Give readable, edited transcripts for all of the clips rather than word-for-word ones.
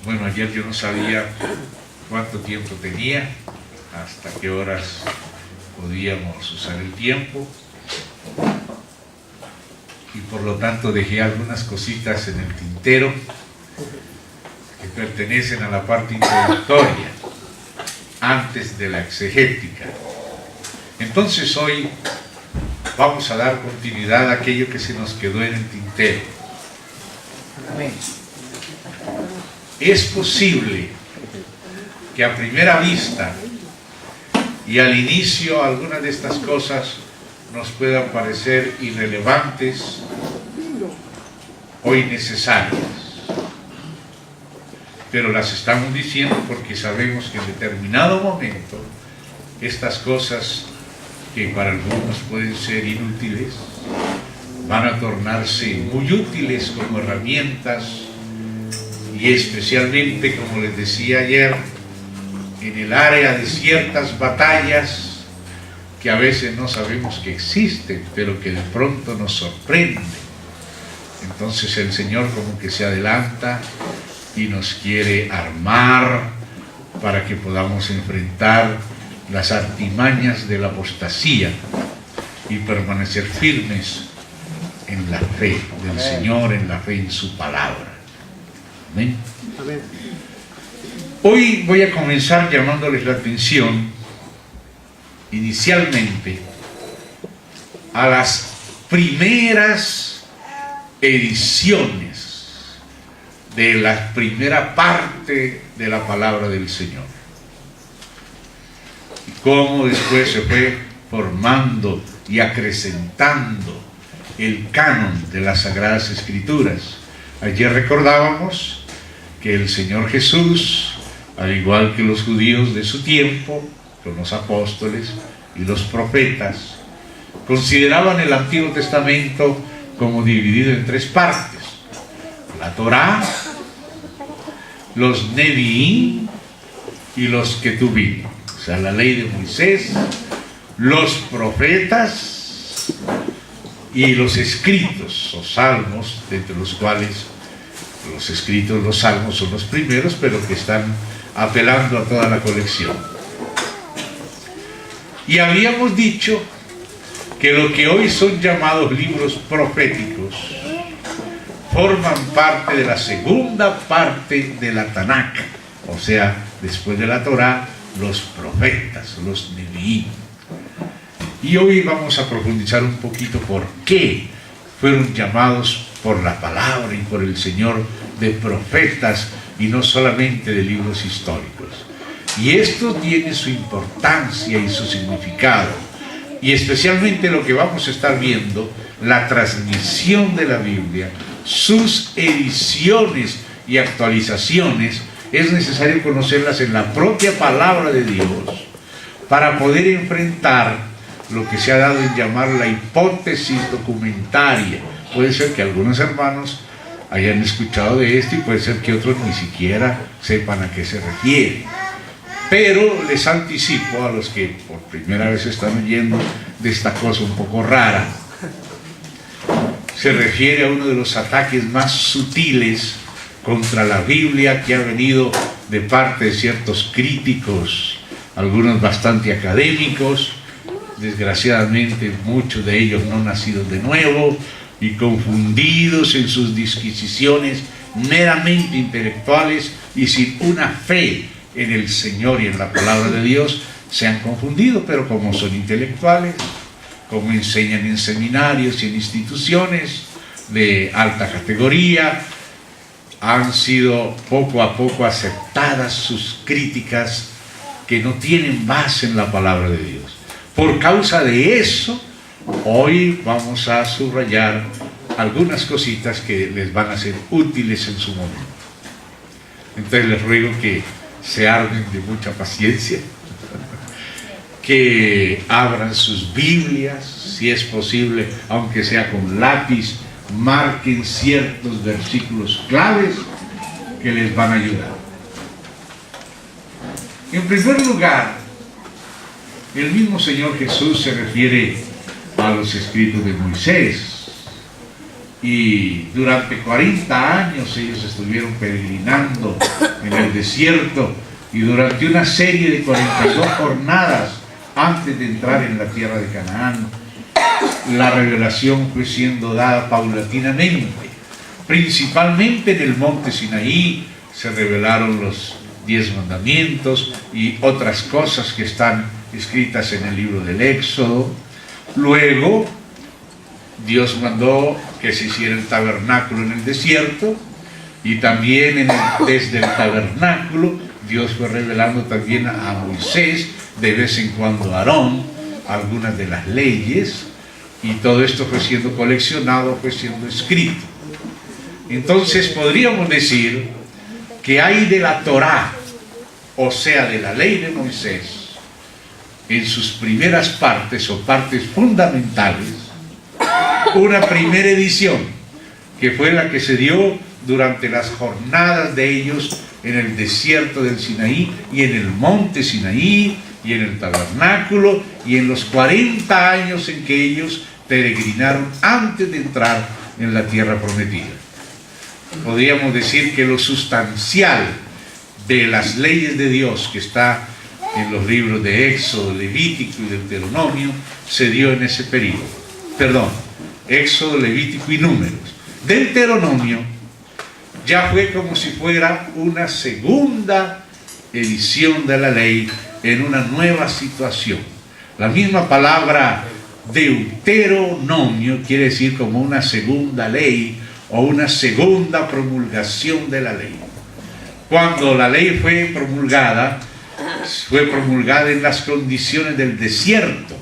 Bueno, ayer yo no sabía cuánto tiempo tenía, hasta qué horas podíamos usar el tiempo, y por lo tanto dejé algunas cositas en el tintero que pertenecen a la parte introductoria, antes de la exegética. Entonces hoy vamos a dar continuidad a aquello que se nos quedó en el tintero. Es posible que a primera vista y al inicio algunas de estas cosas nos puedan parecer irrelevantes o innecesarias, pero las estamos diciendo porque sabemos que en determinado momento estas cosas que para algunos pueden ser inútiles van a tornarse muy útiles como herramientas, y especialmente, como les decía ayer, en el área de ciertas batallas que a veces no sabemos que existen, pero que de pronto nos sorprenden. Entonces el Señor como que se adelanta y nos quiere armar para que podamos enfrentar las artimañas de la apostasía y permanecer firmes en la fe del Señor, en la fe en su palabra. Amén. Amén. Hoy voy a comenzar llamándoles la atención inicialmente a las primeras ediciones de la primera parte de la palabra del Señor, y cómo después se fue formando y acrecentando el canon de las Sagradas Escrituras. Ayer recordábamos que el Señor Jesús, al igual que los judíos de su tiempo, con los apóstoles y los profetas, consideraban el Antiguo Testamento como dividido en tres partes: la Torá, los Nevi'im y los Ketubim, o sea, la ley de Moisés, los profetas y los escritos o salmos, entre los cuales los escritos, los salmos son los primeros, pero que están apelando a toda la colección. Y habíamos dicho que lo que hoy son llamados libros proféticos forman parte de la segunda parte de la Tanakh, o sea, después de la Torá, los profetas, los Nevi'im. Y hoy vamos a profundizar un poquito por qué fueron llamados por la palabra y por el Señor de profetas y no solamente de libros históricos. Y esto tiene su importancia y su significado, y especialmente lo que vamos a estar viendo, la transmisión de la Biblia, sus ediciones y actualizaciones. Es necesario conocerlas en la propia palabra de Dios para poder enfrentar lo que se ha dado en llamar la hipótesis documentaria. Puede ser que algunos hermanos hayan escuchado de esto y puede ser que otros ni siquiera sepan a qué se refiere. Pero les anticipo a los que por primera vez están oyendo de esta cosa un poco rara. Se refiere a uno de los ataques más sutiles contra la Biblia que ha venido de parte de ciertos críticos, algunos bastante académicos, desgraciadamente muchos de ellos no nacidos de nuevo y confundidos en sus disquisiciones meramente intelectuales y sin una fe en el Señor y en la palabra de Dios, se han confundido, pero como son intelectuales, como enseñan en seminarios y en instituciones de alta categoría, han sido poco a poco aceptadas sus críticas que no tienen base en la palabra de Dios. Por causa de eso, hoy vamos a subrayar algunas cositas que les van a ser útiles en su momento. Entonces les ruego que se armen de mucha paciencia, que abran sus Biblias, si es posible, aunque sea con lápiz, marquen ciertos versículos claves que les van a ayudar. En primer lugar, el mismo Señor Jesús se refiere a los escritos de Moisés, y durante 40 años ellos estuvieron peregrinando en el desierto, y durante una serie de 42 jornadas antes de entrar en la tierra de Canaán, la revelación fue siendo dada paulatinamente. Principalmente en el monte Sinaí se revelaron los 10 mandamientos y otras cosas que están escritas en el libro del Éxodo. Luego Dios mandó que se hiciera el tabernáculo en el desierto, y también desde el tabernáculo Dios fue revelando también a Moisés, de vez en cuando a Aarón, algunas de las leyes, y todo esto fue siendo coleccionado, fue siendo escrito. Entonces podríamos decir que hay de la Torá, o sea, de la ley de Moisés, en sus primeras partes o partes fundamentales, una primera edición, que fue la que se dio durante las jornadas de ellos en el desierto del Sinaí, y en el monte Sinaí, y en el tabernáculo, y en los 40 años en que ellos peregrinaron antes de entrar en la tierra prometida. Podríamos decir que lo sustancial de las leyes de Dios que está en los libros de Éxodo, Levítico y Deuteronomio se dio en ese periodo. Perdón, Éxodo, Levítico y Números. Deuteronomio ya fue como si fuera una segunda edición de la ley en una nueva situación. La misma palabra Deuteronomio quiere decir como una segunda ley o una segunda promulgación de la ley. Cuando la ley fue promulgada en las condiciones del desierto.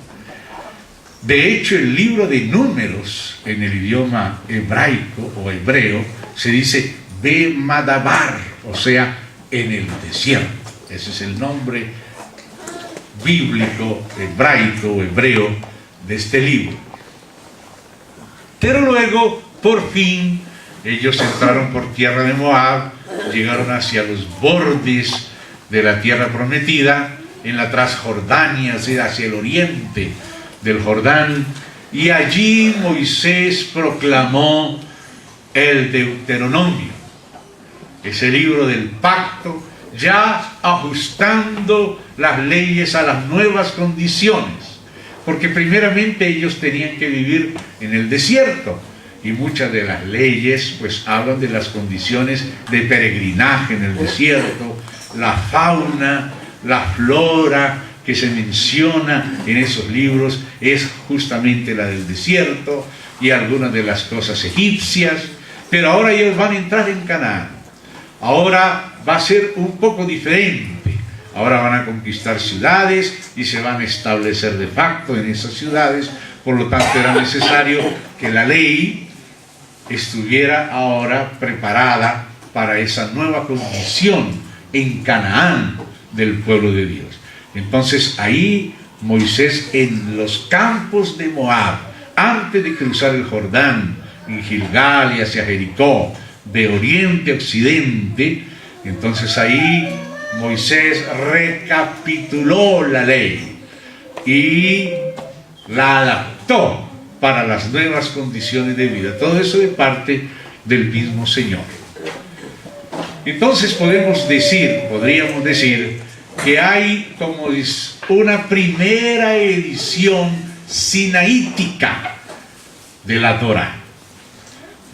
De hecho, el libro de Números en el idioma hebraico o hebreo se dice Bemadabar, o sea, en el desierto. Ese es el nombre bíblico, hebraico o hebreo de este libro. Pero luego, por fin, ellos entraron por tierra de Moab, llegaron hacia los bordes de la tierra prometida, en la Transjordania, hacia el oriente del Jordán, y allí Moisés proclamó el Deuteronomio, ese libro del pacto, ya ajustando las leyes a las nuevas condiciones, porque primeramente ellos tenían que vivir en el desierto, y muchas de las leyes pues hablan de las condiciones de peregrinaje en el desierto, la fauna, la flora que se menciona en esos libros es justamente la del desierto, y algunas de las cosas egipcias. Pero ahora ellos van a entrar en Canaán. Ahora va a ser un poco diferente. Ahora van a conquistar ciudades y se van a establecer de facto en esas ciudades. Por lo tanto, era necesario que la ley estuviera ahora preparada para esa nueva condición en Canaán del pueblo de Dios. Entonces ahí Moisés, en los campos de Moab, antes de cruzar el Jordán, en Gilgal y hacia Jericó, de oriente a occidente, entonces ahí Moisés recapituló la ley y la adaptó para las nuevas condiciones de vida. Todo eso de parte del mismo Señor. Entonces podríamos decir que hay como una primera edición sinaítica de la Torá.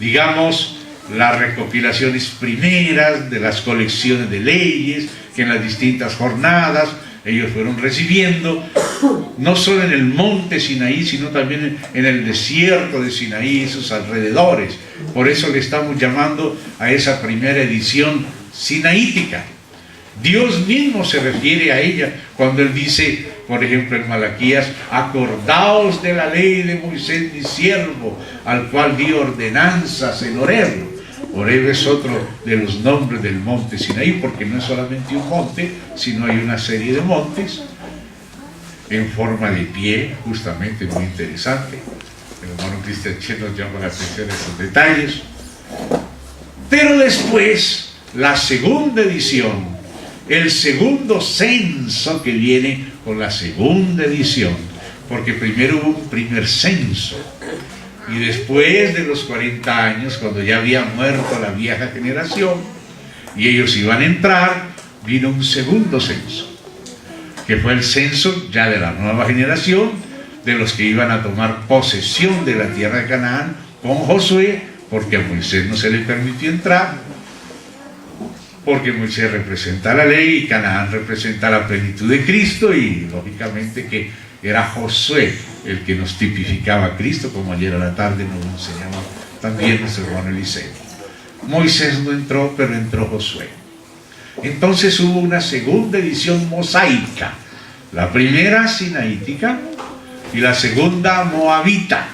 Digamos, las recopilaciones primeras de las colecciones de leyes que en las distintas jornadas ellos fueron recibiendo, no solo en el monte Sinaí, sino también en el desierto de Sinaí y sus alrededores. Por eso le estamos llamando a esa primera edición sinaítica. Dios mismo se refiere a ella cuando Él dice, por ejemplo en Malaquías, acordaos de la ley de Moisés mi siervo, al cual di ordenanzas en Horeb. Horeb es otro de los nombres del monte Sinaí, porque no es solamente un monte, sino hay una serie de montes en forma de pie, justamente muy interesante. El hermano Cristian Che nos llama la atención a esos detalles. Pero después, la segunda edición, el segundo censo que viene con la segunda edición, porque primero hubo un primer censo, Y después de los 40 años, cuando ya había muerto la vieja generación y ellos iban a entrar, vino un segundo censo, que fue el censo ya de la nueva generación, de los que iban a tomar posesión de la tierra de Canaán con Josué, porque a Moisés no se le permitió entrar, porque Moisés representa la ley y Canaán representa la plenitud de Cristo, y lógicamente que era Josué el que nos tipificaba a Cristo, como ayer a la tarde nos enseñaba también nuestro hermano Eliseo. Moisés no entró, pero entró Josué. Entonces hubo una segunda edición mosaica, la primera sinaítica y la segunda moabita,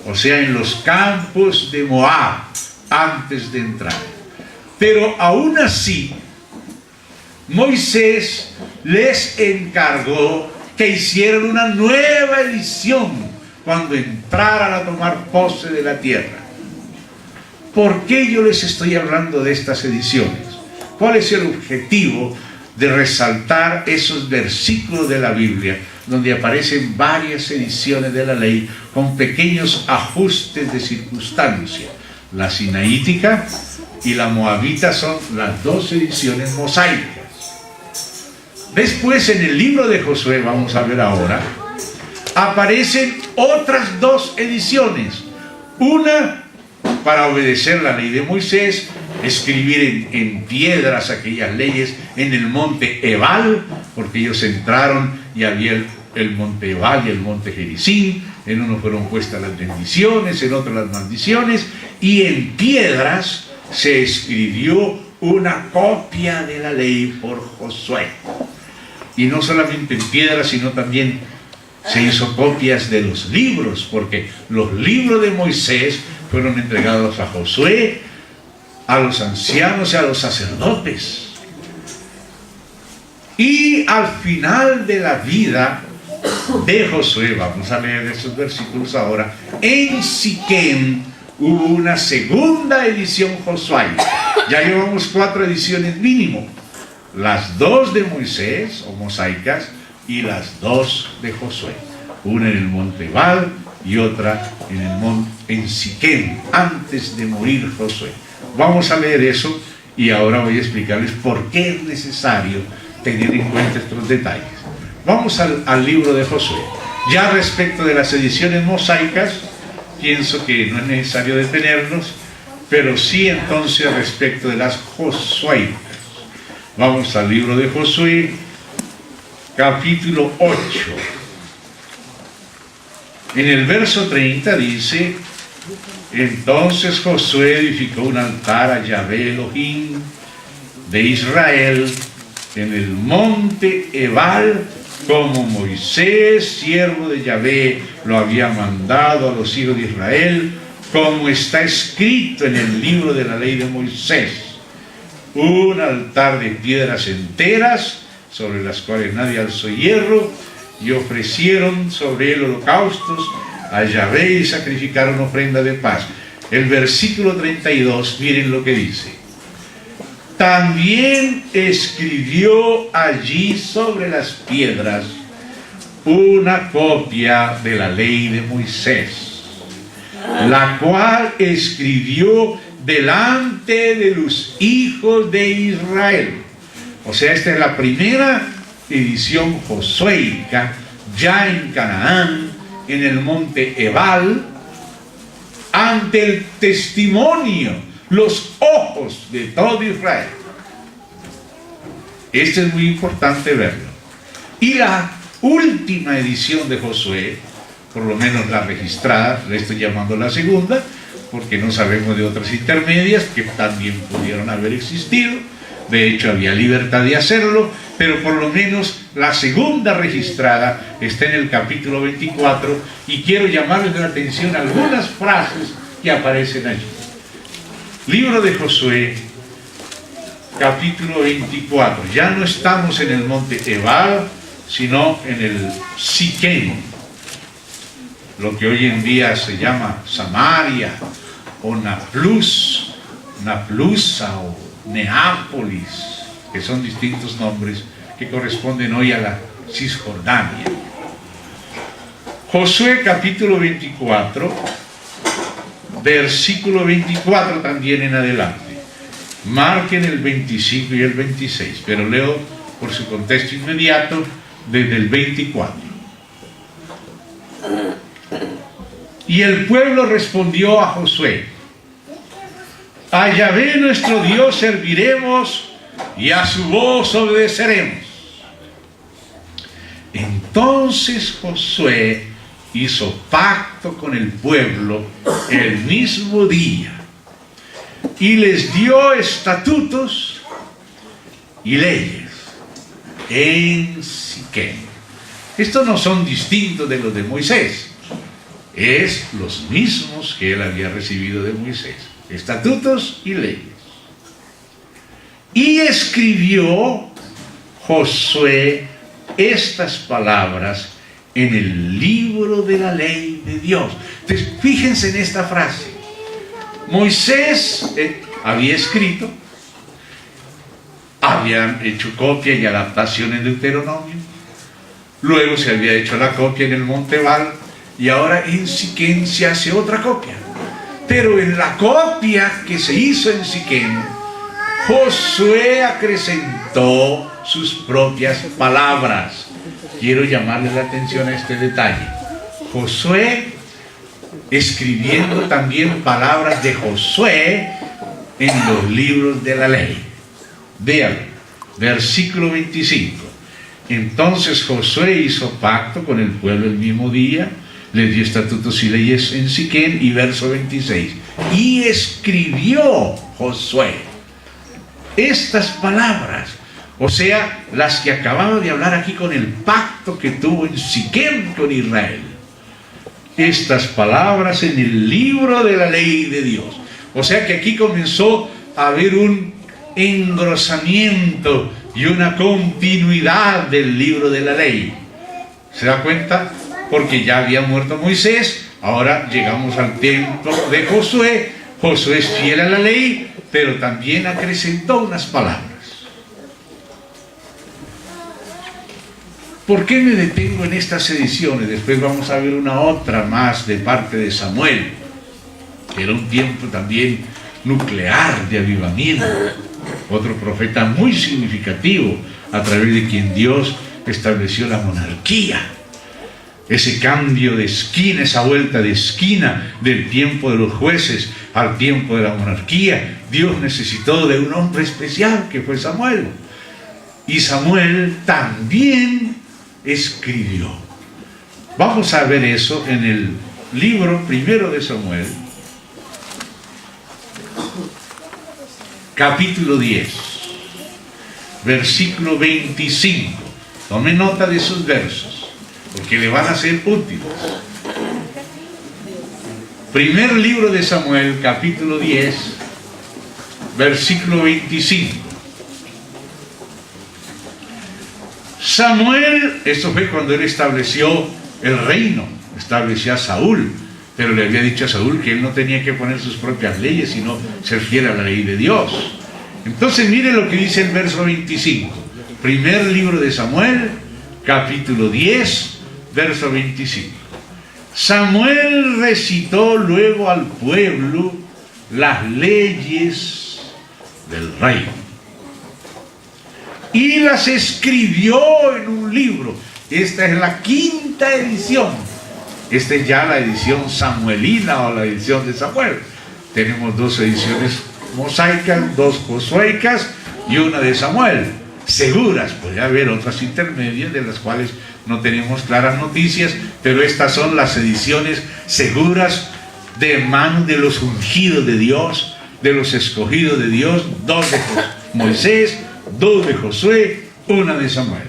o sea, en los campos de Moab, antes de entrar. Pero aún así, Moisés les encargó que hicieran una nueva edición cuando entraran a tomar pose de la tierra. ¿Por qué yo les estoy hablando de estas ediciones? ¿Cuál es el objetivo de resaltar esos versículos de la Biblia donde aparecen varias ediciones de la ley con pequeños ajustes de circunstancia? La sinaítica y la moabita son las dos ediciones mosaicas. Después, en el libro de Josué, vamos a ver ahora, aparecen otras dos ediciones. Una para obedecer la ley de Moisés, escribir en piedras aquellas leyes en el monte Ebal, porque ellos entraron y había el monte Ebal y el monte Gerizim. En uno fueron puestas las bendiciones, en otro las maldiciones, y en piedras se escribió una copia de la ley por Josué. Y no solamente en piedras, sino también se hizo copias de los libros, porque los libros de Moisés fueron entregados a Josué, a los ancianos y a los sacerdotes. Y al final de la vida de Josué, vamos a leer esos versículos ahora, en Siquem hubo una segunda edición josuaica. Ya llevamos 4 ediciones mínimo, las 2 de Moisés o mosaicas y las 2 de Josué, una en el monte Ebal y otra en el monte en Siquem, antes de morir Josué. Vamos a leer eso y ahora voy a explicarles por qué es necesario tener en cuenta estos detalles. Vamos al libro de Josué. Ya respecto de las ediciones mosaicas, pienso que no es necesario detenernos, pero sí entonces respecto de las josuaicas. Vamos al libro de Josué, capítulo 8. En el verso 30 dice: entonces Josué edificó un altar a Yahvé Elohim de Israel en el monte Ebal, como Moisés, siervo de Yahvé, lo había mandado a los hijos de Israel, como está escrito en el libro de la ley de Moisés. Un altar de piedras enteras, sobre las cuales nadie alzó hierro, y ofrecieron sobre él holocaustos a Yahvé y sacrificaron ofrenda de paz. El versículo 32, miren lo que dice: también escribió allí sobre las piedras una copia de la ley de Moisés, la cual escribió delante de los hijos de Israel. O sea, esta es la primera edición josueica, ya en Canaán, en el monte Ebal, ante el testimonio, los ojos de todo Israel. Esto es muy importante verlo. Y la última edición de Josué, por lo menos la registrada, le estoy llamando la segunda, porque no sabemos de otras intermedias que también pudieron haber existido. De hecho, había libertad de hacerlo, pero por lo menos la segunda registrada está en el capítulo 24, y quiero llamarles la atención a algunas frases que aparecen allí. Libro de Josué, capítulo 24. Ya no estamos en el monte Ebal, sino en el Siquem, lo que hoy en día se llama Samaria, o Naplusa o Neápolis, que son distintos nombres que corresponden hoy a la Cisjordania. Josué capítulo 24, versículo 24 también en adelante. Marquen el 25 y el 26, pero leo por su contexto inmediato desde el 24. Y el pueblo respondió a Josué: a Yahvé nuestro Dios serviremos y a su voz obedeceremos. Entonces Josué hizo pacto con el pueblo el mismo día y les dio estatutos y leyes en Siquem. Estos no son distintos de los de Moisés, es los mismos que él había recibido de Moisés, estatutos y leyes. Y escribió Josué estas palabras en el libro de la ley de Dios. Entonces, fíjense en esta frase. Moisés había escrito, habían hecho copia y adaptación en Deuteronomio, luego se había hecho la copia en el Monte Ebal, y ahora en Siquem se hace otra copia. Pero en la copia que se hizo en Siquem, Josué acrecentó sus propias palabras. Quiero llamarles la atención a este detalle. Josué escribiendo también palabras de Josué en los libros de la ley. Vean, versículo 25. Entonces Josué hizo pacto con el pueblo el mismo día, les dio estatutos y leyes en Siquem, y verso 26. Y escribió Josué estas palabras, o sea, las que acababa de hablar aquí con el pacto que tuvo en Siquem con Israel. Estas palabras en el libro de la ley de Dios. O sea que aquí comenzó a haber un engrosamiento y una continuidad del libro de la ley. ¿Se da cuenta? Porque ya había muerto Moisés, ahora llegamos al tiempo de Josué. Josué es fiel a la ley, pero también acrecentó unas palabras. ¿Por qué me detengo en estas ediciones? Después vamos a ver una otra más de parte de Samuel, que era un tiempo también nuclear de avivamiento. Otro profeta muy significativo, a través de quien Dios estableció la monarquía. Ese cambio de esquina, esa vuelta de esquina del tiempo de los jueces al tiempo de la monarquía. Dios necesitó de un hombre especial que fue Samuel. Y Samuel también escribió. Vamos a ver eso en el libro primero de Samuel, capítulo 10, versículo 25. Tome nota de esos versos, porque le van a ser útiles. Primer libro de Samuel, capítulo 10, versículo 25. Samuel, esto fue cuando él estableció el reino, estableció a Saúl, pero le había dicho a Saúl que él no tenía que poner sus propias leyes, sino ser fiel a la ley de Dios. Entonces mire lo que dice el verso 25. Primer libro de Samuel, capítulo 10, verso 25. Samuel recitó luego al pueblo las leyes del reino y las escribió en un libro. Esta es la quinta edición. Esta es ya la edición samuelina o la edición de Samuel. Tenemos dos ediciones mosaicas, dos josueicas y una de Samuel. Seguras, puede haber otras intermedias de las cuales no tenemos claras noticias, pero estas son las ediciones seguras de manos de los ungidos de Dios, de los escogidos de Dios, dos de Moisés, dos de Josué, una de Samuel.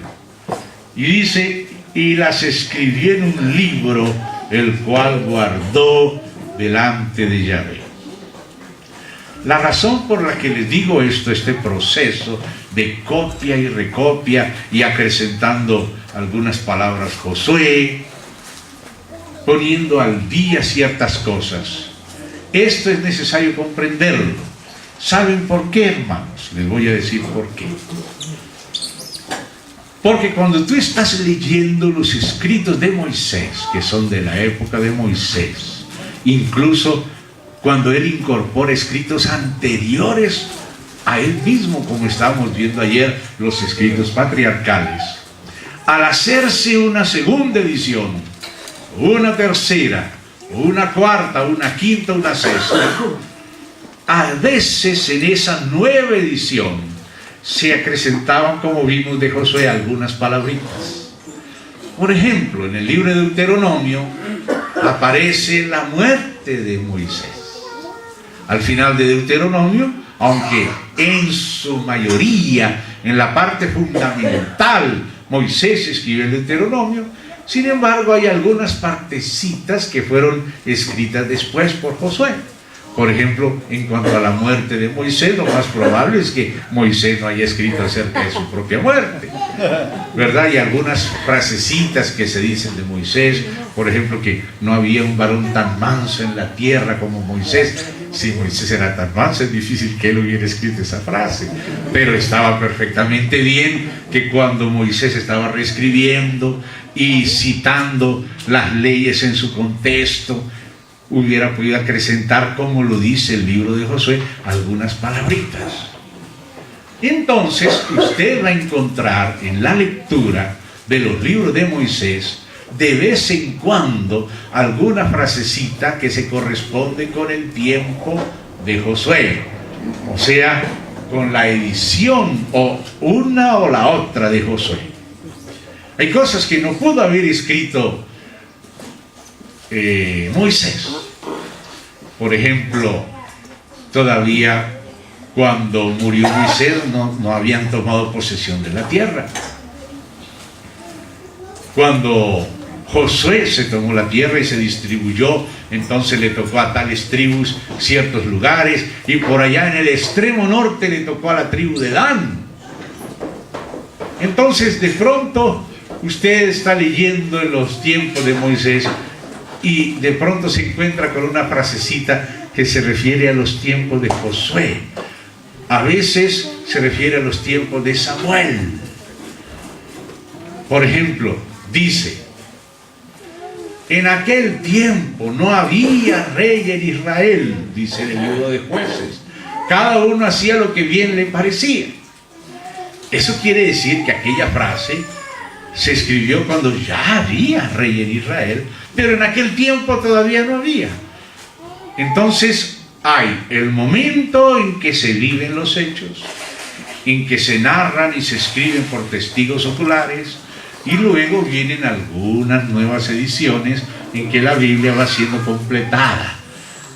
Y dice, y las escribió en un libro, el cual guardó delante de Yahvé. La razón por la que les digo esto, este proceso de copia y recopia y acrecentando algunas palabras Josué, poniendo al día ciertas cosas, esto es necesario comprenderlo. ¿Saben por qué, hermanos? Les voy a decir por qué. Porque cuando tú estás leyendo los escritos de Moisés, que son de la época de Moisés, incluso cuando él incorpora escritos anteriores a él mismo, como estábamos viendo ayer, los escritos patriarcales. Al hacerse una segunda edición, una tercera, una cuarta, una quinta, una sexta, a veces en esa nueva edición se acrecentaban, como vimos de Josué, algunas palabritas. Por ejemplo, en el libro de Deuteronomio aparece la muerte de Moisés. Al final de Deuteronomio, aunque en su mayoría, en la parte fundamental, Moisés escribe el Deuteronomio, sin embargo hay algunas partecitas que fueron escritas después por Josué. Por ejemplo, en cuanto a la muerte de Moisés, lo más probable es que Moisés no haya escrito acerca de su propia muerte, ¿verdad? Y algunas frasecitas que se dicen de Moisés, por ejemplo, que no había un varón tan manso en la tierra como Moisés. Si Moisés era tan manso, es difícil que él hubiera escrito esa frase, pero estaba perfectamente bien que cuando Moisés estaba reescribiendo y citando las leyes en su contexto, hubiera podido acrecentar, como lo dice el libro de Josué, algunas palabritas. Entonces usted va a encontrar en la lectura de los libros de Moisés de vez en cuando alguna frasecita que se corresponde con el tiempo de Josué, o sea, con la edición o una o la otra de Josué. Hay cosas que no pudo haber escrito Moisés. Por ejemplo, todavía cuando murió Moisés no habían tomado posesión de la tierra. Cuando Josué se tomó la tierra y se distribuyó, entonces le tocó a tales tribus ciertos lugares, y por allá en el extremo norte le tocó a la tribu de Dan. Entonces de pronto usted está leyendo en los tiempos de Moisés y de pronto se encuentra con una frasecita que se refiere a los tiempos de Josué. A veces se refiere a los tiempos de Samuel. Por ejemplo, dice: en aquel tiempo no había rey en Israel, dice el libro de Jueces. Cada uno hacía lo que bien le parecía. Eso quiere decir que aquella frase se escribió cuando ya había rey en Israel, pero en aquel tiempo todavía no había. Entonces hay el momento en que se viven los hechos, en que se narran y se escriben por testigos oculares, y luego vienen algunas nuevas ediciones en que la Biblia va siendo completada.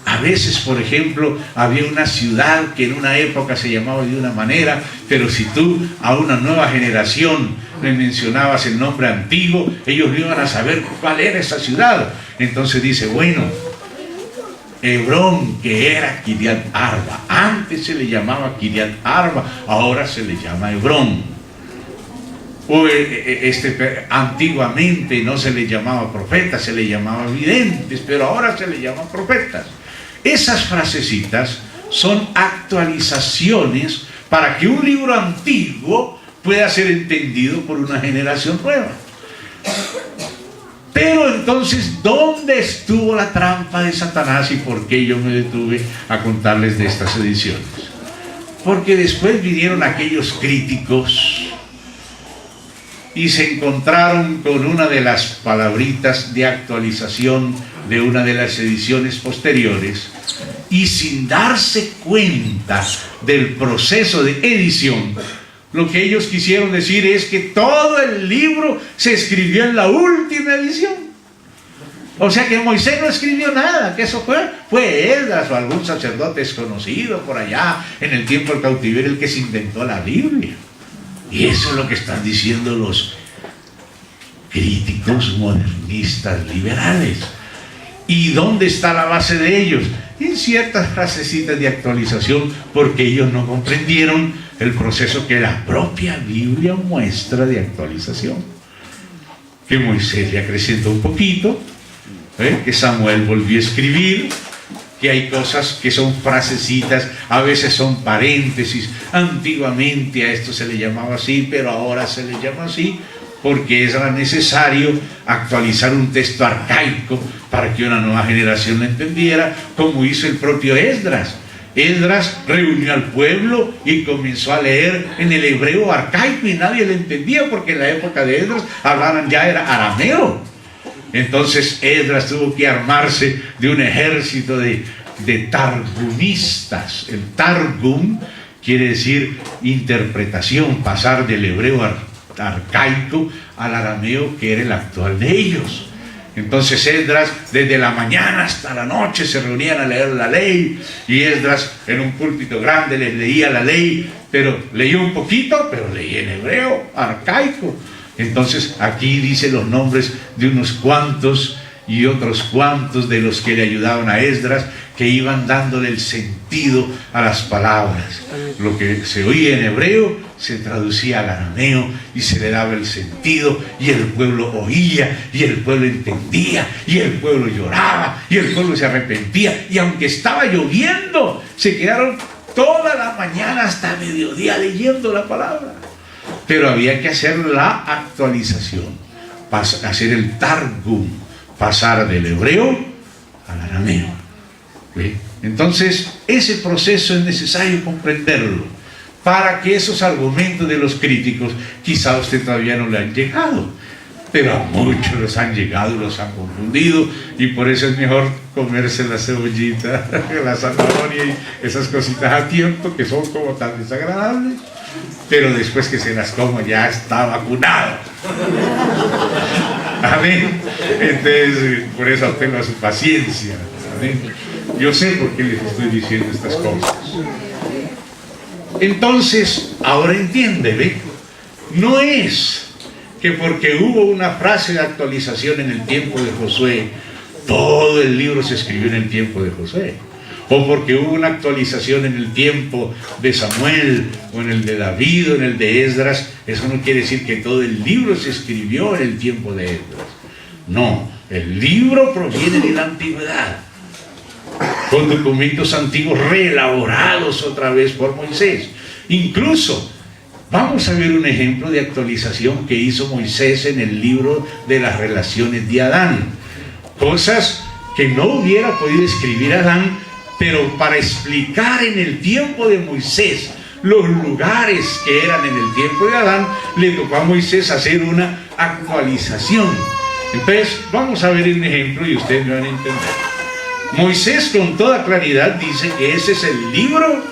A veces, por ejemplo, había una ciudad que en una época se llamaba de una manera, pero si tú a una nueva generación le mencionabas el nombre antiguo, ellos no iban a saber cuál era esa ciudad. Entonces dice, bueno, Hebrón, que era Kiriat Arba, antes se le llamaba Kiriat Arba, ahora se le llama Hebrón. O antiguamente no se le llamaba profetas, se le llamaba videntes, pero ahora se le llama profetas. Esas frasecitas son actualizaciones para que un libro antiguo pueda ser entendido por una generación nueva. Pero entonces, ¿dónde estuvo la trampa de Satanás y por qué yo me detuve a contarles de estas ediciones? Porque después vinieron aquellos críticos y se encontraron con una de las palabritas de actualización de una de las ediciones posteriores, y sin darse cuenta del proceso de edición, lo que ellos quisieron decir es que todo el libro se escribió en la última edición. O sea que Moisés no escribió nada, que eso fue Esdras o algún sacerdote desconocido por allá en el tiempo del cautiverio el que se inventó la Biblia. Y eso es lo que están diciendo los críticos modernistas liberales. ¿Y dónde está la base de ellos? En ciertas frasecitas de actualización, porque ellos no comprendieron el proceso que la propia Biblia muestra de actualización. Que Moisés le acrecentó un poquito, que Samuel volvió a escribir, que hay cosas que son frasecitas, a veces son paréntesis. Antiguamente a esto se le llamaba así, pero ahora se le llama así. porque era necesario actualizar un texto arcaico para que una nueva generación lo entendiera, como hizo el propio Esdras. Esdras reunió al pueblo y comenzó a leer en el hebreo arcaico y nadie le entendía, porque en la época de Esdras hablaban ya era arameo. Entonces Esdras tuvo que armarse de un ejército de targumistas. El targum quiere decir interpretación, pasar del hebreo arcaico al arameo, que era el actual de ellos. Entonces Esdras, desde la mañana hasta la noche, se reunían a leer la ley, y Esdras en un púlpito grande les leía la ley, pero leía un poquito, pero leía en hebreo arcaico. Entonces aquí dice los nombres de unos cuantos y otros cuantos de los que le ayudaban a Esdras, que iban dándole el sentido a las palabras. Lo que se oía en hebreo se traducía al arameo y se le daba el sentido, y el pueblo oía, y el pueblo entendía, y el pueblo lloraba, y el pueblo se arrepentía, y aunque estaba lloviendo, se quedaron toda la mañana hasta mediodía leyendo la palabra. Pero había que hacer la actualización, hacer el targum, pasar del hebreo al arameo. ¿Sí? Entonces, ese proceso es necesario comprenderlo, para que esos argumentos de los críticos, quizá a usted todavía no le han llegado, pero a muchos los han llegado y los han confundido, y por eso es mejor comerse la cebollita, la zanahoria y esas cositas a tiempo, que son como tan desagradables, pero después que se las coma ya está vacunado. Amén. Entonces, por eso tenga su paciencia. Amén. Yo sé por qué les estoy diciendo estas cosas. Entonces, ahora entiende, ¿ve? No es que porque hubo una frase de actualización en el tiempo de Josué, todo el libro se escribió en el tiempo de Josué. O porque hubo una actualización en el tiempo de Samuel, o en el de David, o en el de Esdras, eso no quiere decir que todo el libro se escribió en el tiempo de Esdras. No, el libro proviene de la antigüedad, con documentos antiguos reelaborados otra vez por Moisés. Incluso, vamos a ver un ejemplo de actualización que hizo Moisés en el libro de las relaciones de Adán. Cosas que no hubiera podido escribir Adán, pero para explicar en el tiempo de Moisés los lugares que eran en el tiempo de Adán, le tocó a Moisés hacer una actualización. Entonces, vamos a ver un ejemplo y ustedes me van a entender. Moisés con toda claridad dice que ese es el libro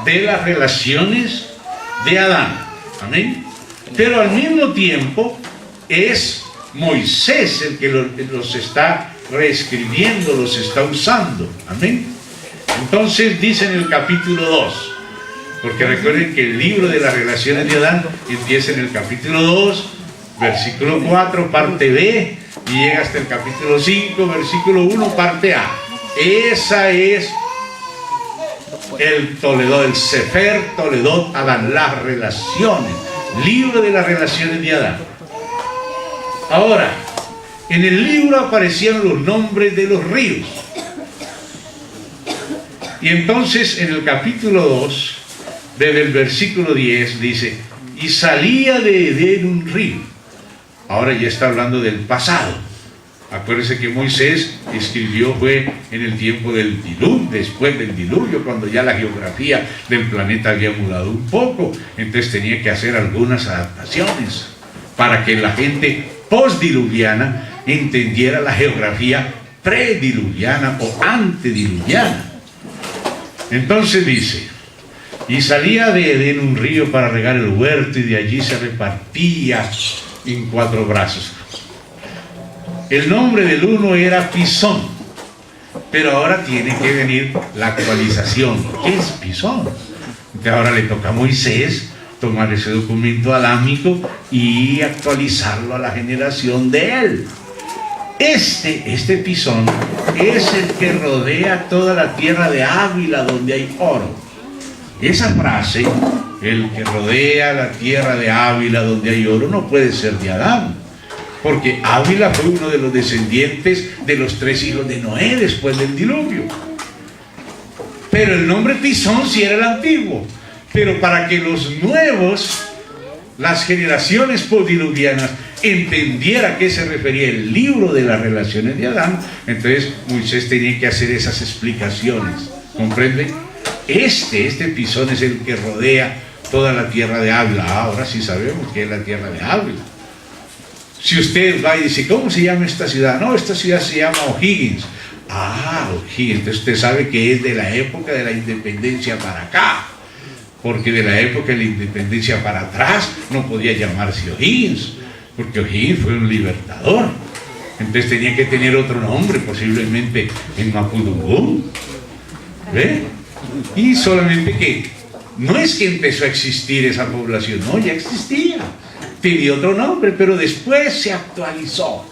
de las relaciones de Adán. Amén. Pero al mismo tiempo es Moisés el que los está reescribiendo, los está usando. Amén. Entonces dice en el capítulo 2, porque recuerden que el libro de las relaciones de Adán empieza en el capítulo 2, versículo 4, parte B, y llega hasta el capítulo 5, versículo 1, parte A. Esa es el Toledot, el Sefer Toledot Adán, las relaciones, libro de las relaciones de Adán. Ahora, en el libro aparecían los nombres de los ríos. Y entonces en el capítulo 2, desde el versículo 10, dice, y salía de Edén un río. Ahora ya está hablando del pasado. Acuérdense que Moisés escribió fue en el tiempo del diluvio, después del diluvio, cuando ya la geografía del planeta había mudado un poco. Entonces tenía que hacer algunas adaptaciones para que la gente postdiluviana entendiera la geografía prediluviana o antediluviana. Entonces dice, y salía de Edén un río para regar el huerto, y de allí se repartía en 4 brazos. El nombre del uno era Pisón, pero ahora tiene que venir la actualización. ¿Qué es Pisón? Entonces ahora le toca a Moisés tomar ese documento adámico y actualizarlo a la generación de él. Este Pisón es el que rodea toda la tierra de Ávila donde hay oro. Esa frase, el que rodea la tierra de Ávila donde hay oro, no puede ser de Adán, porque Ávila fue uno de los descendientes de los 3 hijos de Noé después del diluvio. Pero el nombre Pisón sí era el antiguo. Pero para que los nuevos las generaciones postdiluvianas entendiera a qué se refería el libro de las relaciones de Adán, entonces Moisés tenía que hacer esas explicaciones. ¿Comprende? Este pisón es el que rodea toda la tierra de Ávila. Ahora sí sabemos que es la tierra de Ávila. Si usted va y dice, ¿cómo se llama esta ciudad? No, esta ciudad se llama O'Higgins. Ah, O'Higgins. Entonces usted sabe que es de la época de la independencia para acá. Porque de la época de la independencia para atrás no podía llamarse O'Higgins. Porque O'Higgins fue un libertador. Entonces tenía que tener otro nombre, posiblemente en Mapudungún. ¿Ve? Y solamente que no es que empezó a existir esa población, no, ya existía. Tenía otro nombre, pero después se actualizó.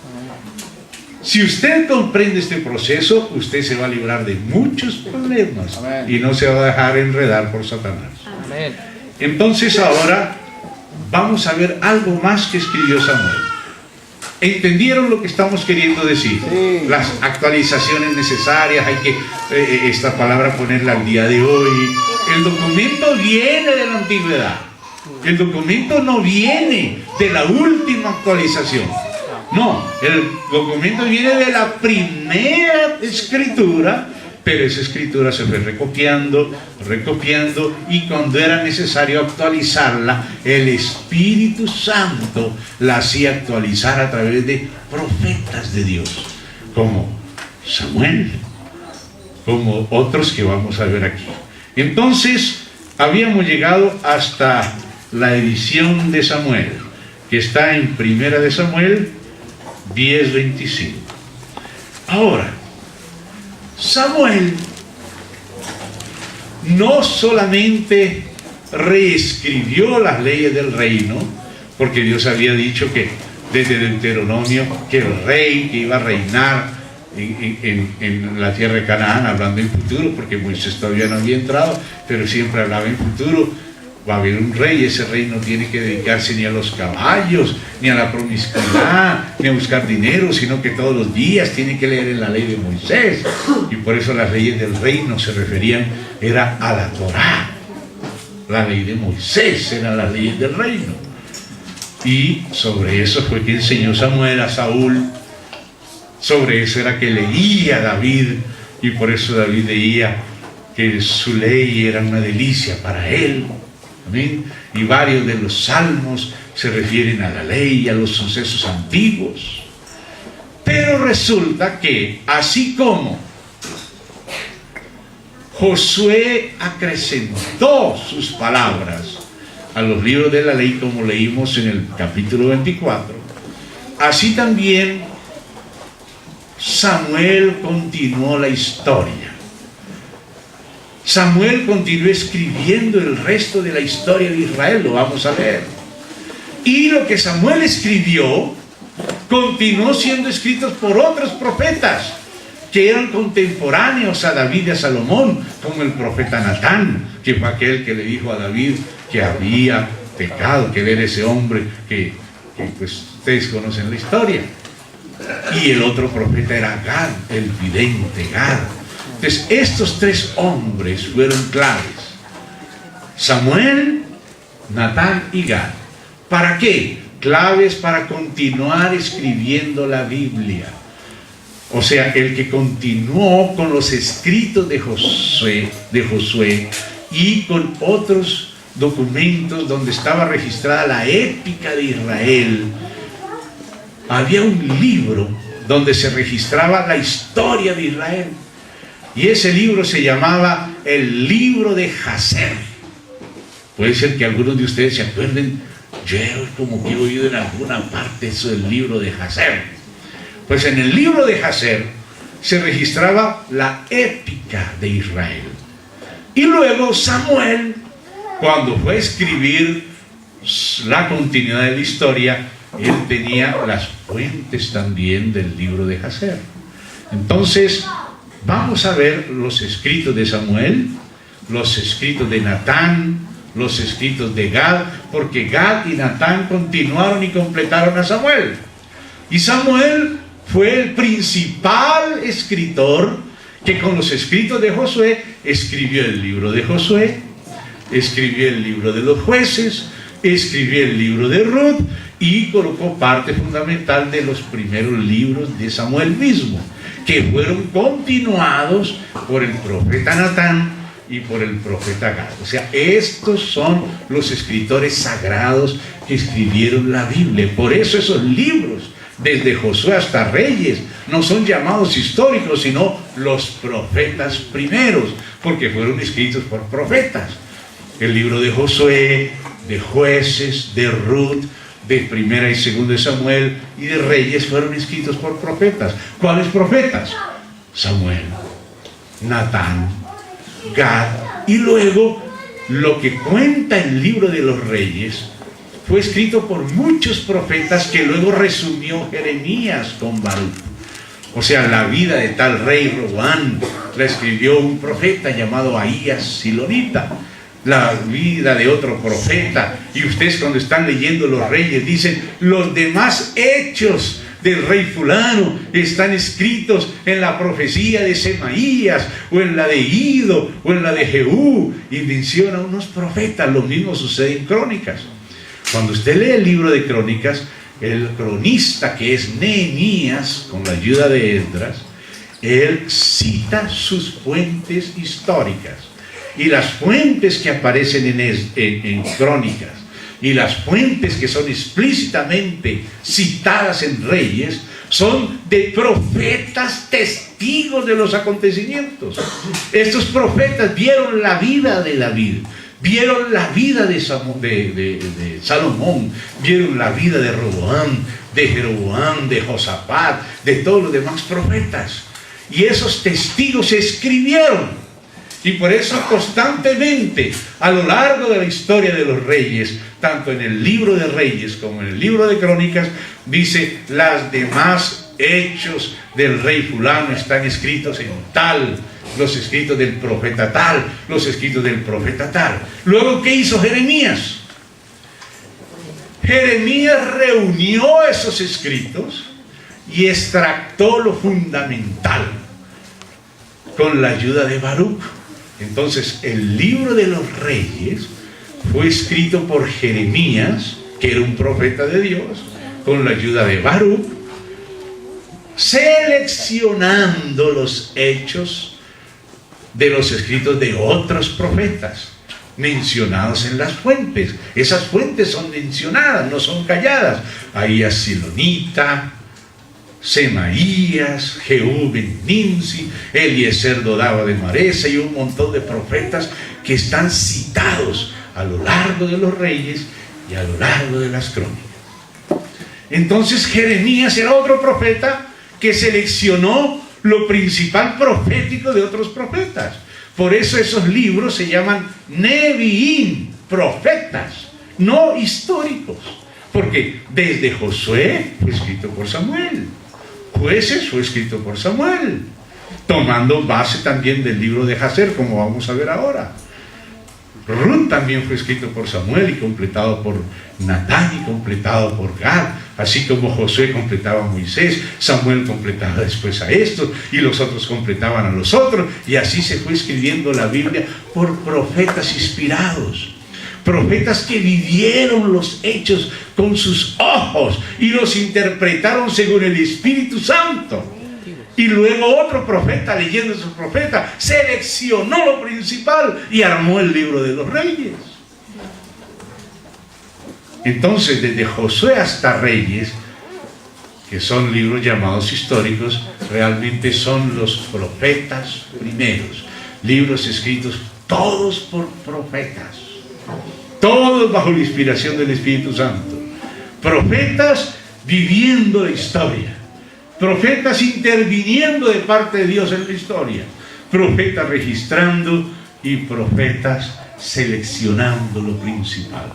Si usted comprende este proceso, usted se va a librar de muchos problemas. Amén. Y no se va a dejar enredar por Satanás. Amén. Entonces ahora vamos a ver algo más que escribió Samuel. ¿Entendieron lo que estamos queriendo decir? Sí. Las actualizaciones necesarias, hay que esta palabra ponerla al día de hoy. El documento viene de la antigüedad. El documento no viene de la última actualización. No, el documento viene de la primera escritura, pero esa escritura se fue recopiando, y cuando era necesario actualizarla, el Espíritu Santo la hacía actualizar a través de profetas de Dios, como Samuel, como otros que vamos a ver aquí. Entonces, habíamos llegado hasta la edición de Samuel, que está en Primera de Samuel 10:25. Ahora, Samuel no solamente reescribió las leyes del reino, porque Dios había dicho que desde Deuteronomio que el rey que iba a reinar en la tierra de Canaán, hablando en futuro, porque Moisés todavía no había entrado, pero siempre hablaba en futuro. Va a haber un rey, ese rey no tiene que dedicarse ni a los caballos, ni a la promiscuidad, ni a buscar dinero, sino que todos los días tiene que leer en la ley de Moisés. Y por eso las leyes del reino se referían, era a la Torá. La ley de Moisés eran las leyes del reino. Y sobre eso fue que enseñó Samuel a Saúl. Sobre eso era que leía David, y por eso David leía que su ley era una delicia para él. Amén. Y varios de los salmos se refieren a la ley y a los sucesos antiguos. Pero resulta que, así como Josué acrecentó sus palabras a los libros de la ley, como leímos en el capítulo 24, así también Samuel continuó la historia. Samuel continuó escribiendo el resto de la historia de Israel, lo vamos a ver. Y lo que Samuel escribió continuó siendo escrito por otros profetas que eran contemporáneos a David y a Salomón, como el profeta Natán, que fue aquel que le dijo a David que había pecado, que era ese hombre que pues ustedes conocen la historia. Y el otro profeta era Gad, el vidente Gad. Entonces, estos tres hombres fueron claves: Samuel, Natán y Gad. ¿Para qué? Claves para continuar escribiendo la Biblia. O sea, el que continuó con los escritos de Josué y con otros documentos donde estaba registrada la épica de Israel. Había un libro donde se registraba la historia de Israel. Y ese libro se llamaba el libro de Jaser. Puede ser que algunos de ustedes se acuerden, yo como que he oído en alguna parte eso del libro de Jaser. Pues en el libro de Jaser se registraba la épica de Israel. Y luego Samuel, cuando fue a escribir la continuidad de la historia, él tenía las fuentes también del libro de Jaser. Entonces, vamos a ver los escritos de Samuel, los escritos de Natán, los escritos de Gad, porque Gad y Natán continuaron y completaron a Samuel. Y Samuel fue el principal escritor que con los escritos de Josué escribió el libro de Josué, escribió el libro de los jueces, escribió el libro de Ruth y colocó parte fundamental de los primeros libros de Samuel mismo, que fueron continuados por el profeta Natán y por el profeta Gad. O sea, estos son los escritores sagrados que escribieron la Biblia. Por eso esos libros, desde Josué hasta Reyes, no son llamados históricos, sino los profetas primeros, porque fueron escritos por profetas. El libro de Josué, de Jueces, de Ruth, de Primera y Segunda de Samuel y de Reyes fueron escritos por profetas. ¿Cuáles profetas? Samuel, Natán, Gad. Y luego lo que cuenta el libro de los Reyes fue escrito por muchos profetas que luego resumió Jeremías con Baruch. O sea, la vida de tal rey Roboam la escribió un profeta llamado Ahías Silonita. La vida de otro profeta. Y ustedes, cuando están leyendo los Reyes, dicen: los demás hechos del rey fulano están escritos en la profecía de Semaías, o en la de Ido, o en la de Jehú, y menciona unos profetas. Lo mismo sucede en Crónicas. Cuando usted lee el libro de Crónicas, el cronista, que es Nehemías, con la ayuda de Esdras, él cita sus fuentes históricas. Y las fuentes que aparecen en Crónicas y las fuentes que son explícitamente citadas en Reyes son de profetas testigos de los acontecimientos. Estos profetas vieron la vida de David, vieron la vida de Salomón, vieron la vida de Roboam, de Jeroboam, de Josafat, de todos los demás profetas. Y esos testigos escribieron. Y por eso constantemente, a lo largo de la historia de los reyes, tanto en el libro de Reyes como en el libro de Crónicas, dice: las demás hechos del rey fulano están escritos en tal, los escritos del profeta tal, los escritos del profeta tal. Luego, ¿qué hizo Jeremías? Jeremías reunió esos escritos y extractó lo fundamental con la ayuda de Baruch. Entonces, el libro de los Reyes fue escrito por Jeremías, que era un profeta de Dios, con la ayuda de Baruch, seleccionando los hechos de los escritos de otros profetas mencionados en las fuentes. Esas fuentes son mencionadas, no son calladas. Ahías Silonita, Semaías, Jehú ben Nimsi, Eliezer Dodaba de Maresa, y un montón de profetas que están citados a lo largo de los Reyes y a lo largo de las Crónicas. Entonces Jeremías era otro profeta que seleccionó lo principal profético de otros profetas. Por eso esos libros se llaman Neviim, profetas, no históricos. Porque desde Josué fue escrito por Samuel, Jueces fue escrito por Samuel, tomando base también del libro de Jacer, como vamos a ver ahora. Ruth también fue escrito por Samuel y completado por Natán y completado por Gad, así como Josué completaba a Moisés, Samuel completaba después a estos y los otros completaban a los otros, y así se fue escribiendo la Biblia por profetas inspirados, profetas que vivieron los hechos con sus ojos y los interpretaron según el Espíritu Santo. Y luego otro profeta, leyendo a su profeta, seleccionó lo principal y armó el libro de los Reyes. Entonces, desde Josué hasta Reyes, que son libros llamados históricos, realmente son los profetas primeros, libros escritos todos por profetas, todos bajo la inspiración del Espíritu Santo, profetas viviendo la historia, profetas interviniendo de parte de Dios en la historia, profetas registrando y profetas seleccionando lo principal.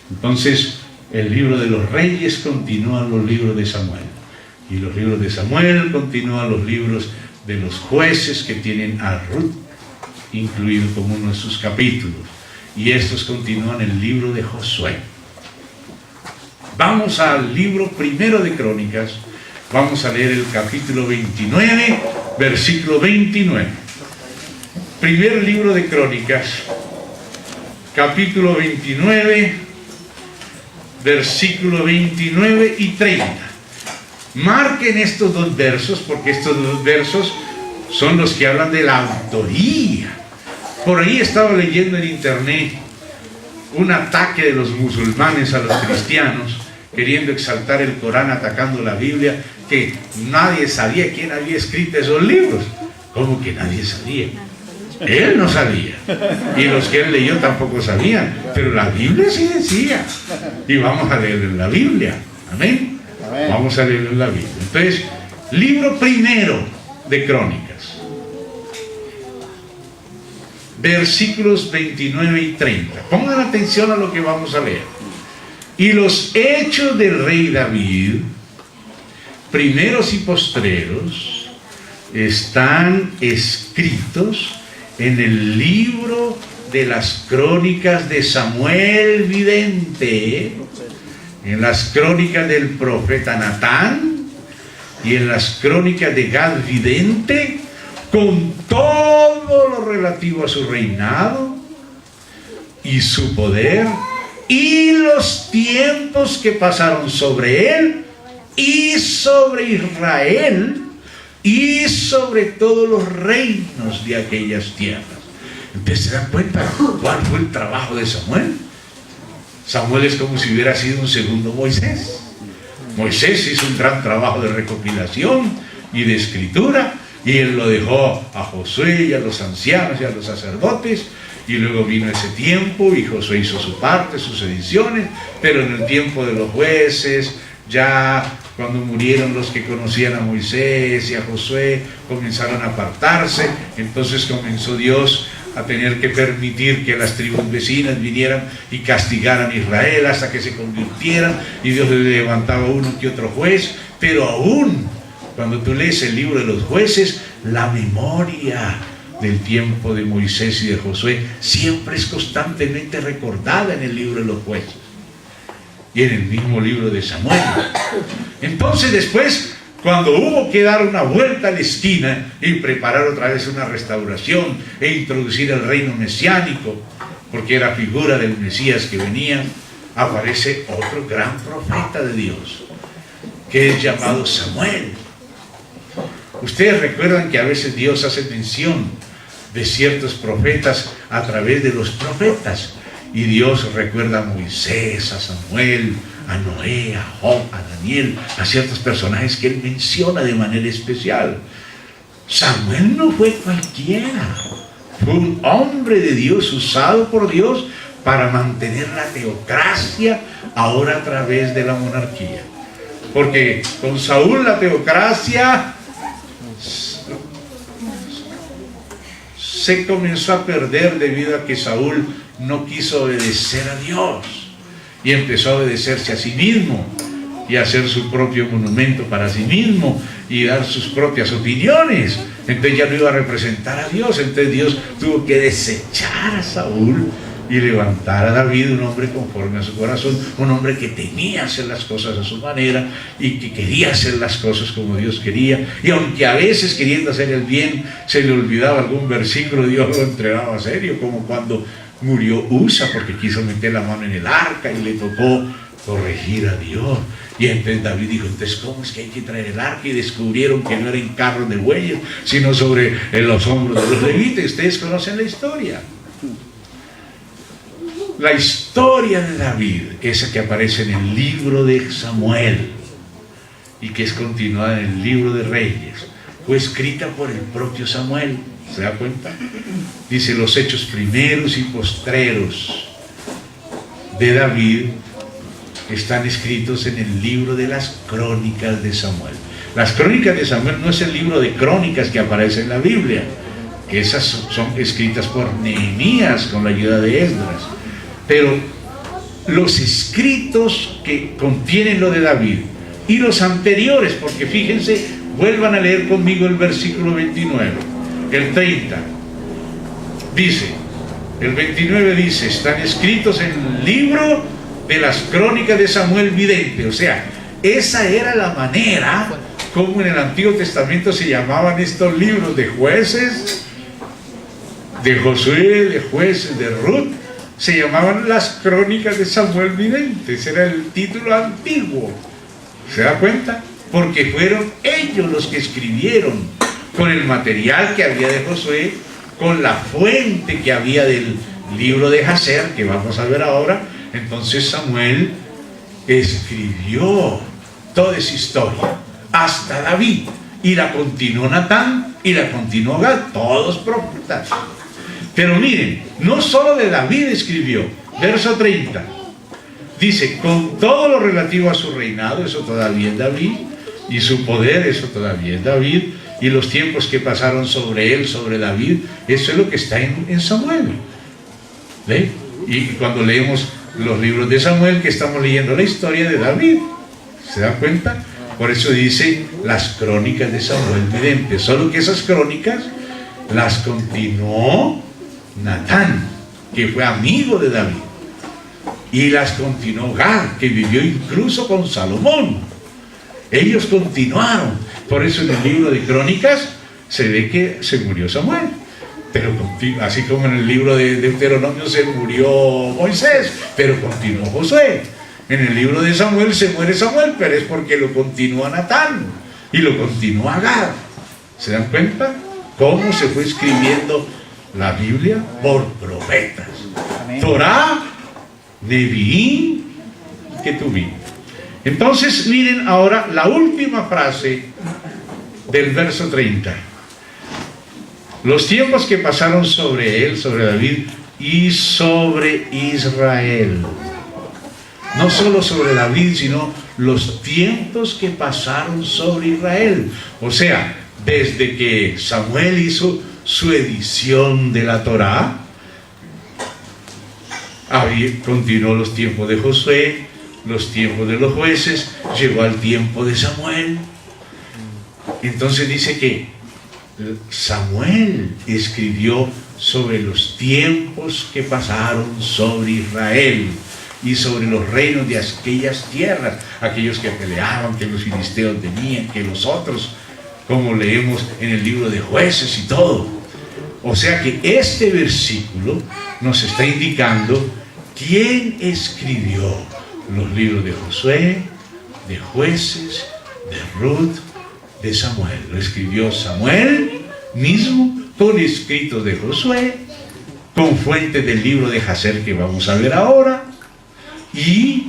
Entonces, el libro de los Reyes continúa los libros de Samuel, y los libros de Samuel continúan los libros de los Jueces, que tienen a Ruth incluido como uno de sus capítulos, y estos continúan el libro de Josué. Vamos al libro primero de Crónicas. Vamos a leer el capítulo 29, versículo 29. Primer libro de Crónicas, capítulo 29, versículo 29 y 30. Marquen estos dos versos, porque estos dos versos son los que hablan de la autoría. Por ahí estaba leyendo en internet un ataque de los musulmanes a los cristianos, queriendo exaltar el Corán, atacando la Biblia, que nadie sabía quién había escrito esos libros. ¿Cómo que nadie sabía? Él no sabía, y los que él leyó tampoco sabían, pero la Biblia sí decía. Y vamos a leer en la Biblia. Amén. Vamos a leer en la Biblia. Entonces, libro primero de Crónicas, versículos 29 y 30. Pongan atención a lo que vamos a leer. Y los hechos del rey David, primeros y postreros, están escritos en el libro de las crónicas de Samuel vidente, en las crónicas del profeta Natán y en las crónicas de Gad vidente, con todo lo relativo a su reinado y su poder y los tiempos que pasaron sobre él y sobre Israel y sobre todos los reinos de aquellas tierras. Entonces, ¿se dan cuenta cuál fue el trabajo de Samuel? Samuel es como si hubiera sido un segundo Moisés. Moisés hizo un gran trabajo de recopilación y de escritura, y él lo dejó a Josué y a los ancianos y a los sacerdotes, y luego vino ese tiempo y Josué hizo su parte, sus ediciones, pero en el tiempo de los jueces, ya cuando murieron los que conocían a Moisés y a Josué, comenzaron a apartarse. Entonces comenzó Dios a tener que permitir que las tribus vecinas vinieran y castigaran a Israel hasta que se convirtieran, y Dios le levantaba uno que otro juez. Pero aún cuando tú lees el libro de los jueces, la memoria del tiempo de Moisés y de Josué siempre es constantemente recordada en el libro de los jueces y en el mismo libro de Samuel. Entonces después, cuando hubo que dar una vuelta a la esquina y preparar otra vez una restauración e introducir el reino mesiánico, porque era figura del Mesías que venía, aparece otro gran profeta de Dios, que es llamado Samuel. Ustedes recuerdan que a veces Dios hace mención de ciertos profetas a través de los profetas, y Dios recuerda a Moisés, a Samuel, a Noé, a Job, a Daniel, a ciertos personajes que él menciona de manera especial. Samuel no fue cualquiera, fue un hombre de Dios, usado por Dios para mantener la teocracia ahora a través de la monarquía. Porque con Saúl la teocracia se comenzó a perder debido a que Saúl no quiso obedecer a Dios y empezó a obedecerse a sí mismo y a hacer su propio monumento para sí mismo y dar sus propias opiniones. Entonces ya no iba a representar a Dios. Entonces Dios tuvo que desechar a Saúl y levantar a David, un hombre conforme a su corazón, un hombre que temía hacer las cosas a su manera y que quería hacer las cosas como Dios quería. Y aunque a veces, queriendo hacer el bien, se le olvidaba algún versículo, Dios lo entregaba a serio, como cuando murió Usa porque quiso meter la mano en el arca y le tocó corregir a Dios. Y entonces David dijo: entonces, ¿cómo es que hay que traer el arca? Y descubrieron que no era en carros de bueyes, sino sobre los hombros de los levitas. Ustedes conocen la historia. La historia de David, esa que aparece en el libro de Samuel y que es continuada en el libro de Reyes, fue escrita por el propio Samuel. ¿Se da cuenta? Dice: los hechos primeros y postreros de David están escritos en el libro de las crónicas de Samuel. Las crónicas de Samuel no es el libro de crónicas que aparece en la Biblia. Esas son escritas por Nehemías con la ayuda de Esdras. Pero los escritos que contienen lo de David y los anteriores, porque fíjense, vuelvan a leer conmigo el versículo 29, el 30, dice, el 29 dice: están escritos en el libro de las crónicas de Samuel vidente. O sea, esa era la manera como en el Antiguo Testamento se llamaban estos libros: de jueces, de Josué, de jueces, de Ruth se llamaban las Crónicas de Samuel Vidente. Ese era el título antiguo. ¿Se da cuenta? Porque fueron ellos los que escribieron con el material que había de Josué, con la fuente que había del libro de Jacer, que vamos a ver ahora. Entonces Samuel escribió toda esa historia hasta David, y la continuó Natán y la continuó Gad, todos profetas. Pero miren, no solo de David escribió. Verso 30 dice: con todo lo relativo a su reinado, eso todavía es David, y su poder, eso todavía es David, y los tiempos que pasaron sobre él, sobre David, eso es lo que está en Samuel. ¿Ve? Y cuando leemos los libros de Samuel, que estamos leyendo la historia de David, ¿se dan cuenta? Por eso dice las Crónicas de Samuel Vidente. Solo que esas crónicas las continuó Natán, que fue amigo de David, y las continuó Gad, que vivió incluso con Salomón. Ellos continuaron. Por eso en el libro de Crónicas se ve que se murió Samuel, pero así como en el libro de Deuteronomio se murió Moisés, pero continuó Josué. En el libro de Samuel se muere Samuel, pero es porque lo continúa Natán y lo continúa Gad. ¿Se dan cuenta cómo se fue escribiendo la Biblia? Por profetas. Torá, Neviín, Ketubín. Entonces miren ahora la última frase del verso 30. Los tiempos que pasaron sobre él, sobre David y sobre Israel. No solo sobre David, sino los tiempos que pasaron sobre Israel. O sea, desde que Samuel hizo su edición de la Torá, continuó los tiempos de Josué, los tiempos de los jueces, llegó al tiempo de Samuel. Entonces dice que Samuel escribió sobre los tiempos que pasaron sobre Israel y sobre los reinos de aquellas tierras, aquellos que peleaban, que los filisteos tenían, que los otros, como leemos en el libro de Jueces y todo. O sea que este versículo nos está indicando quién escribió los libros de Josué, de Jueces, de Ruth, de Samuel. Lo escribió Samuel mismo, con escritos de Josué, con fuentes del libro de Jacer que vamos a ver ahora, y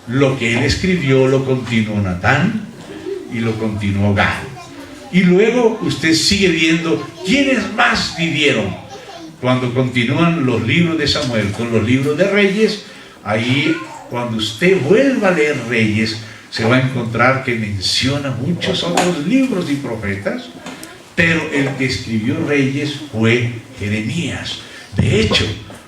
lo que él escribió lo continuó Natán y lo continuó Gad. Y luego usted sigue viendo quiénes más vivieron. Cuando continúan los libros de Samuel con los libros de Reyes, ahí cuando usted vuelva a leer Reyes, se va a encontrar que menciona muchos otros libros y profetas, pero el que escribió Reyes fue Jeremías. De hecho,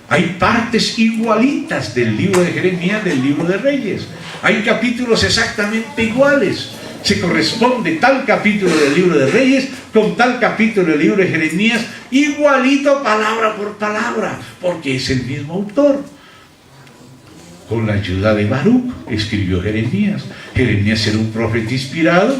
hay partes igualitas del libro de Jeremías del libro de Reyes. Hay capítulos exactamente iguales. Se corresponde tal capítulo del libro de Reyes con tal capítulo del libro de Jeremías, igualito palabra por palabra, porque es el mismo autor. Con la ayuda de Baruch escribió Jeremías. Jeremías era un profeta inspirado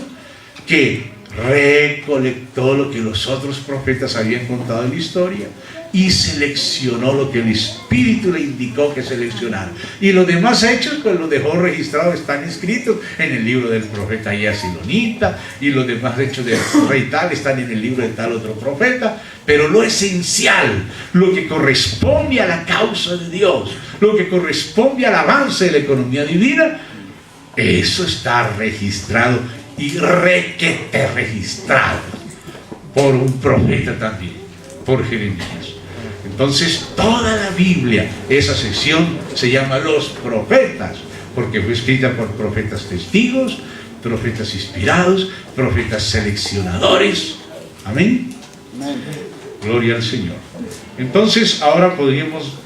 que recolectó lo que los otros profetas habían contado en la historia y seleccionó lo que el Espíritu le indicó que seleccionara. Y los demás hechos, pues los dejó registrados, están escritos en el libro del profeta Silonita, y los demás hechos del rey tal están en el libro de tal otro profeta. Pero lo esencial, lo que corresponde a la causa de Dios, lo que corresponde al avance de la economía divina, eso está registrado y requete registrado por un profeta también, por Jeremías. Entonces toda la Biblia, esa sección se llama los profetas, porque fue escrita por profetas testigos, profetas inspirados, profetas seleccionadores. Amén. Gloria al Señor. Entonces ahora podríamos